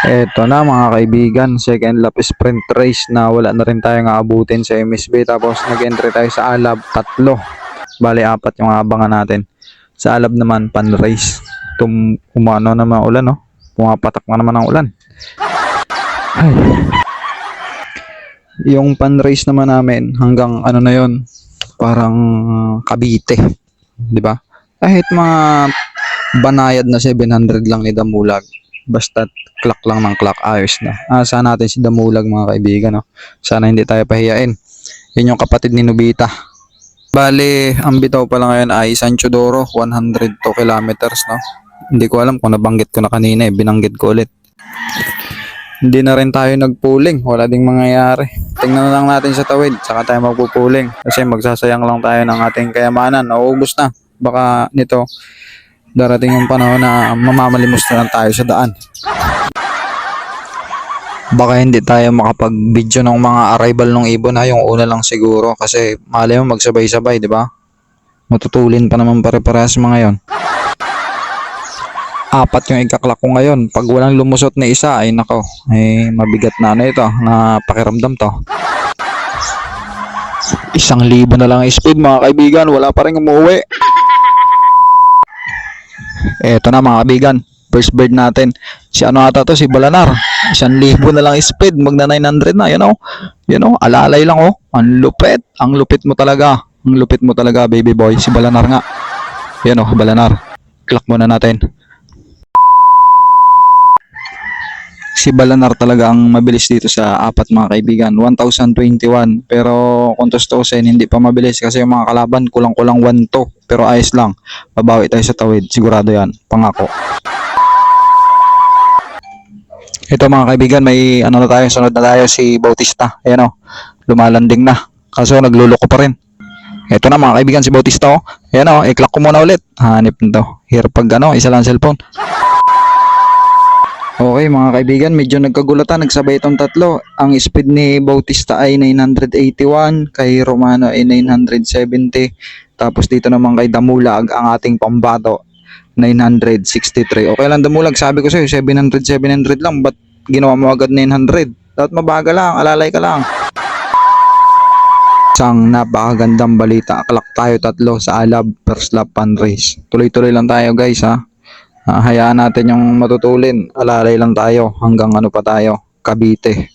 Eto na mga kaibigan, second lap sprint race na wala na rin tayong aabutin sa MSB. Tapos nag-entry tayo sa Alab, tatlo. Bali, apat yung abangan natin. Sa Alab naman, pan race. Umano naman ulan, no? Pumapatak na naman ang ulan. Ay. Yung pan race naman namin, hanggang ano na yon, parang Cavite. Di ba? Kahit mga banayad na 700 lang ni Damulag. Basta clock lang ng clock, ayos na. Asa natin si Damulag mga kaibigan, no? Sana hindi tayo pahiyain. Yun yung kapatid ni Nobita. Bale, ang bitaw pala ngayon ay San Chodoro, 102 kilometers, no? Hindi ko alam kung nabanggit ko na kanina, binanggit ko ulit. Hindi na rin tayo nagpuling, wala ding mangyayari. Tingnan na lang natin sa tawid, saka tayo magpupuling. Kasi magsasayang lang tayo ng ating kayamanan, nauubos na. Baka nito, darating yung panahon na mamamalimos na lang tayo sa daan. Baka hindi tayo makapag-video ng mga arrival ng ibon na yung una lang siguro kasi malay mo magsabay-sabay, di ba? Matutulin pa naman pare-parehas mga yon. Apat yung ikaklak ko ngayon. Pag walang lumusot na isa ay nako, ay mabigat na ito, na pakiramdam to. 1,000 na lang speed mga kaibigan, wala pa rin umuwi. Eto na mga kaibigan, first bird natin. Si ano ata to, si Balanar. 1,000 na lang speed, magna 900 na. Yan o, alalay lang o. Ang lupit mo talaga. Ang lupit mo talaga baby boy. Si Balanar nga. Yan o, Balanar. Clock muna natin. Si Balanar talaga ang mabilis dito sa apat mga kaibigan, 1,021. Pero kung tustusin, hindi pa mabilis kasi yung mga kalaban kulang-kulang 1-2. Pero ayos lang, babawi tayo sa tawid, sigurado yan, pangako. Ito mga kaibigan, may ano na tayo, sunod na tayo, si Bautista. Ayan o, lumalanding na, kaso nagluloko pa rin. Ito na mga kaibigan, si Bautista o. Ayan o, i-clock ko muna ulit. Hanip nito, here pag ano, isa lang cellphone. Okay mga kaibigan, medyo nagkagulatan, nagsabay itong tatlo. Ang speed ni Bautista ay 981, kay Romano ay 970. Tapos dito naman kay Damulag, ang ating pambato, 963. Okay lang Damulag, sabi ko sa'yo, 700 lang. Ba't ginawa mo agad 900? Dapat mabaga lang, alalay ka lang. Isang napakagandang balita, aklak tayo tatlo sa Alab, first lap pan race. Tuloy-tuloy lang tayo guys ha. Hayaan natin yung matutulin. Alalay lang tayo hanggang ano pa tayo, Cavite.